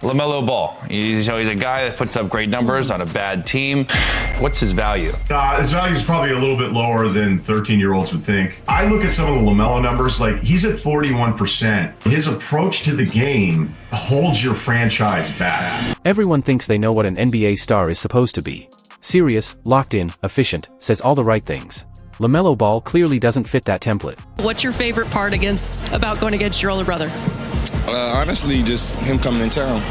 LaMelo Ball. He's a guy that puts up great numbers on a bad team. What's his value? His value is probably a little bit lower than 13-year-olds would think. I look at some of the LaMelo numbers, like he's at 41%. His approach to the game holds your franchise back. Everyone thinks they know what an NBA star is supposed to be. Serious, locked in, efficient, says all the right things. LaMelo Ball clearly doesn't fit that template. What's your favorite part about going against your older brother? Honestly, just him coming in town.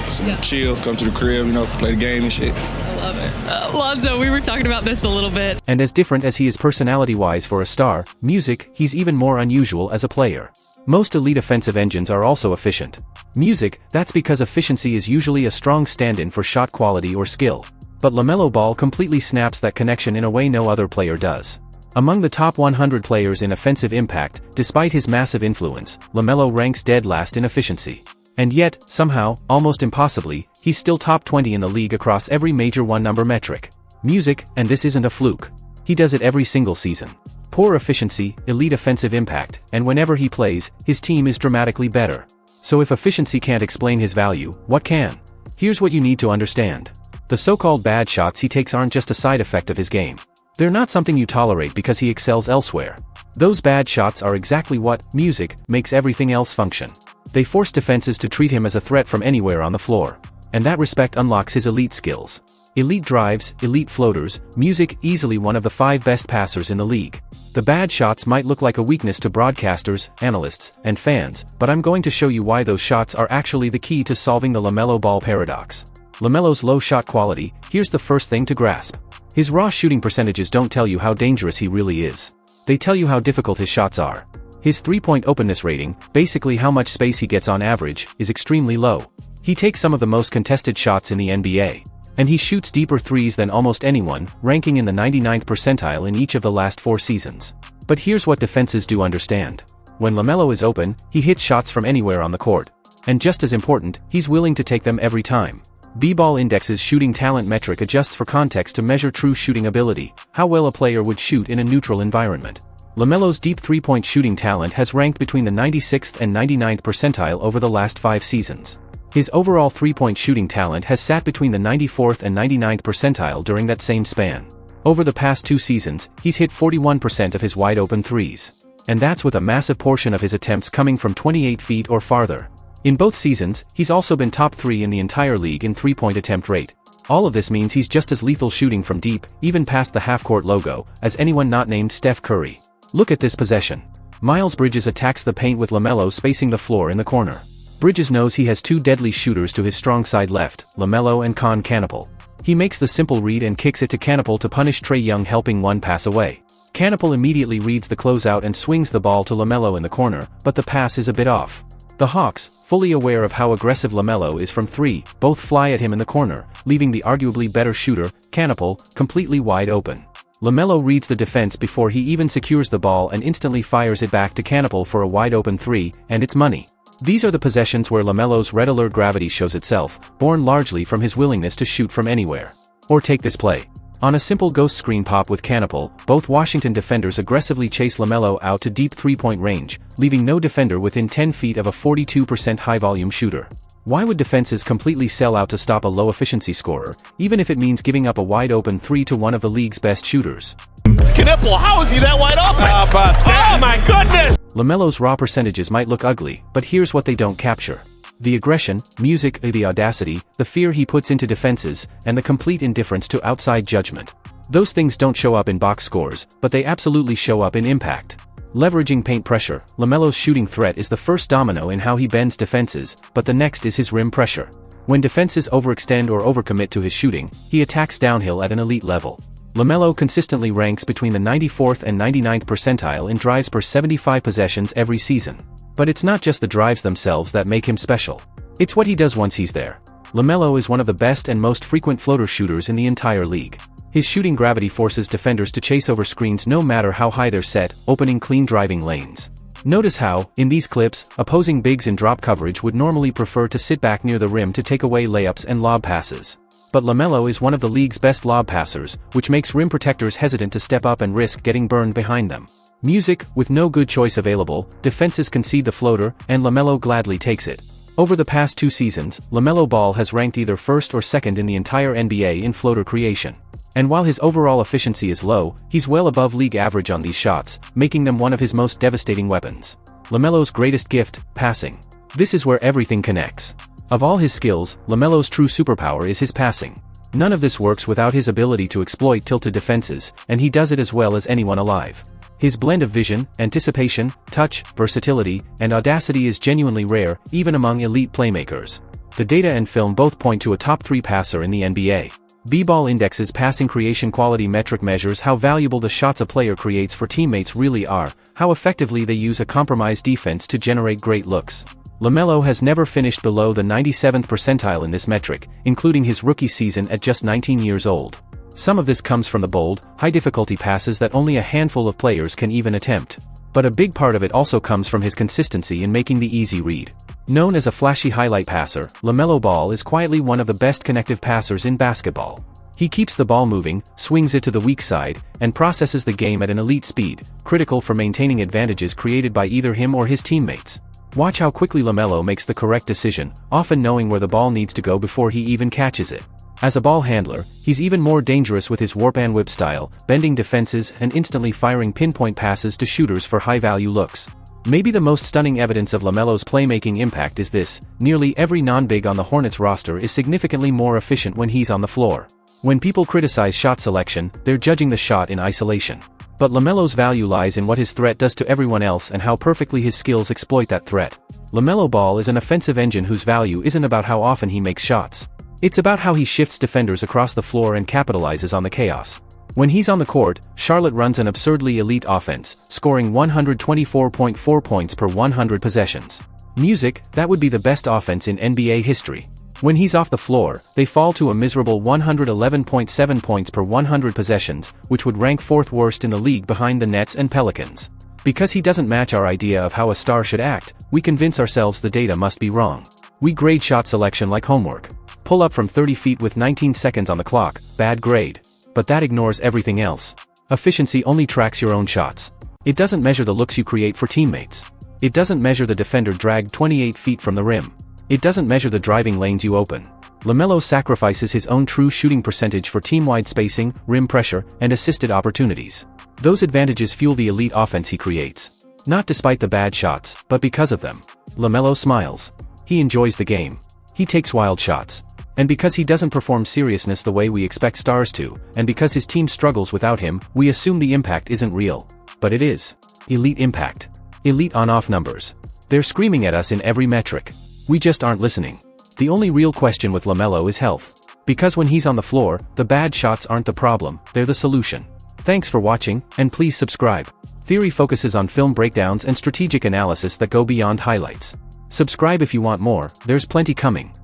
Chill, come to the crib, play the game and shit. I love it. Lonzo, we were talking about this a little bit. And as different as he is personality-wise for a star, music, he's even more unusual as a player. Most elite offensive engines are also efficient. Music, that's because efficiency is usually a strong stand-in for shot quality or skill. But LaMelo Ball completely snaps that connection in a way no other player does. Among the top 100 players in offensive impact, despite his massive influence, LaMelo ranks dead last in efficiency. And yet, somehow, almost impossibly, he's still top 20 in the league across every major one-number metric. Music, and this isn't a fluke. He does it every single season. Poor efficiency, elite offensive impact, and whenever he plays, his team is dramatically better. So if efficiency can't explain his value, what can? Here's what you need to understand. The so-called bad shots he takes aren't just a side effect of his game. They're not something you tolerate because he excels elsewhere. Those bad shots are exactly what, music, makes everything else function. They force defenses to treat him as a threat from anywhere on the floor. And that respect unlocks his elite skills. Elite drives, elite floaters, music, easily one of the 5 best passers in the league. The bad shots might look like a weakness to broadcasters, analysts, and fans, but I'm going to show you why those shots are actually the key to solving the LaMelo Ball paradox. LaMelo's low shot quality, here's the first thing to grasp. His raw shooting percentages don't tell you how dangerous he really is. They tell you how difficult his shots are. His three-point openness rating, basically how much space he gets on average, is extremely low. He takes some of the most contested shots in the NBA. And he shoots deeper threes than almost anyone, ranking in the 99th percentile in each of the last 4 seasons. But here's what defenses do understand. When LaMelo is open, he hits shots from anywhere on the court. And just as important, he's willing to take them every time. B-Ball Index's shooting talent metric adjusts for context to measure true shooting ability, how well a player would shoot in a neutral environment. LaMelo's deep three-point shooting talent has ranked between the 96th and 99th percentile over the last 5 seasons. His overall three-point shooting talent has sat between the 94th and 99th percentile during that same span. Over the past 2 seasons, he's hit 41% of his wide-open threes. And that's with a massive portion of his attempts coming from 28 feet or farther. In both seasons, he's also been top 3 in the entire league in three-point attempt rate. All of this means he's just as lethal shooting from deep, even past the half-court logo, as anyone not named Steph Curry. Look at this possession. Miles Bridges attacks the paint with LaMelo spacing the floor in the corner. Bridges knows he has 2 deadly shooters to his strong side left, LaMelo and Con Canapel. He makes the simple read and kicks it to Canapel to punish Trae Young, helping one pass away. Canapel immediately reads the closeout and swings the ball to LaMelo in the corner, but the pass is a bit off. The Hawks, fully aware of how aggressive LaMelo is from 3, both fly at him in the corner, leaving the arguably better shooter, Canapel, completely wide open. LaMelo reads the defense before he even secures the ball and instantly fires it back to Canapel for a wide-open 3, and it's money. These are the possessions where LaMelo's red alert gravity shows itself, born largely from his willingness to shoot from anywhere. Or take this play. On a simple ghost screen pop with Canapel, both Washington defenders aggressively chase LaMelo out to deep three-point range, leaving no defender within 10 feet of a 42% high-volume shooter. Why would defenses completely sell out to stop a low-efficiency scorer, even if it means giving up a wide-open 3 to one of the league's best shooters? Canapel, how is he that wide open? Oh my goodness! LaMelo's raw percentages might look ugly, but here's what they don't capture. The aggression, music, the audacity, the fear he puts into defenses, and the complete indifference to outside judgment. Those things don't show up in box scores, but they absolutely show up in impact. Leveraging paint pressure, LaMelo's shooting threat is the first domino in how he bends defenses, but the next is his rim pressure. When defenses overextend or overcommit to his shooting, he attacks downhill at an elite level. LaMelo consistently ranks between the 94th and 99th percentile in drives per 75 possessions every season. But it's not just the drives themselves that make him special. It's what he does once he's there. LaMelo is one of the best and most frequent floater shooters in the entire league. His shooting gravity forces defenders to chase over screens no matter how high they're set, opening clean driving lanes. Notice how, in these clips, opposing bigs in drop coverage would normally prefer to sit back near the rim to take away layups and lob passes. But LaMelo is one of the league's best lob passers, which makes rim protectors hesitant to step up and risk getting burned behind them. Music, with no good choice available, defenses concede the floater, and LaMelo gladly takes it. Over the past 2 seasons, LaMelo Ball has ranked either first or second in the entire NBA in floater creation. And while his overall efficiency is low, he's well above league average on these shots, making them one of his most devastating weapons. LaMelo's greatest gift, passing. This is where everything connects. Of all his skills, LaMelo's true superpower is his passing. None of this works without his ability to exploit tilted defenses, and he does it as well as anyone alive. His blend of vision, anticipation, touch, versatility, and audacity is genuinely rare, even among elite playmakers. The data and film both point to a top 3 passer in the NBA. B-Ball Index's passing creation quality metric measures how valuable the shots a player creates for teammates really are, how effectively they use a compromised defense to generate great looks. LaMelo has never finished below the 97th percentile in this metric, including his rookie season at just 19 years old. Some of this comes from the bold, high-difficulty passes that only a handful of players can even attempt. But a big part of it also comes from his consistency in making the easy read. Known as a flashy highlight passer, LaMelo Ball is quietly one of the best connective passers in basketball. He keeps the ball moving, swings it to the weak side, and processes the game at an elite speed, critical for maintaining advantages created by either him or his teammates. Watch how quickly LaMelo makes the correct decision, often knowing where the ball needs to go before he even catches it. As a ball handler, he's even more dangerous with his warp and whip style, bending defenses and instantly firing pinpoint passes to shooters for high-value looks. Maybe the most stunning evidence of LaMelo's playmaking impact is this: nearly every non-big on the Hornets roster is significantly more efficient when he's on the floor. When people criticize shot selection, they're judging the shot in isolation. But LaMelo's value lies in what his threat does to everyone else and how perfectly his skills exploit that threat. LaMelo Ball is an offensive engine whose value isn't about how often he makes shots. It's about how he shifts defenders across the floor and capitalizes on the chaos. When he's on the court, Charlotte runs an absurdly elite offense, scoring 124.4 points per 100 possessions. Music, that would be the best offense in NBA history. When he's off the floor, they fall to a miserable 111.7 points per 100 possessions, which would rank 4th worst in the league behind the Nets and Pelicans. Because he doesn't match our idea of how a star should act, we convince ourselves the data must be wrong. We grade shot selection like homework. Pull up from 30 feet with 19 seconds on the clock, bad grade. But that ignores everything else. Efficiency only tracks your own shots. It doesn't measure the looks you create for teammates. It doesn't measure the defender dragged 28 feet from the rim. It doesn't measure the driving lanes you open. LaMelo sacrifices his own true shooting percentage for team-wide spacing, rim pressure, and assisted opportunities. Those advantages fuel the elite offense he creates. Not despite the bad shots, but because of them. LaMelo smiles. He enjoys the game. He takes wild shots. And because he doesn't perform seriousness the way we expect stars to, and because his team struggles without him, we assume the impact isn't real. But it is. Elite impact. Elite on-off numbers. They're screaming at us in every metric. We just aren't listening. The only real question with LaMelo is health. Because when he's on the floor, the bad shots aren't the problem, they're the solution. Thanks for watching, and please subscribe. Theory focuses on film breakdowns and strategic analysis that go beyond highlights. Subscribe if you want more, there's plenty coming.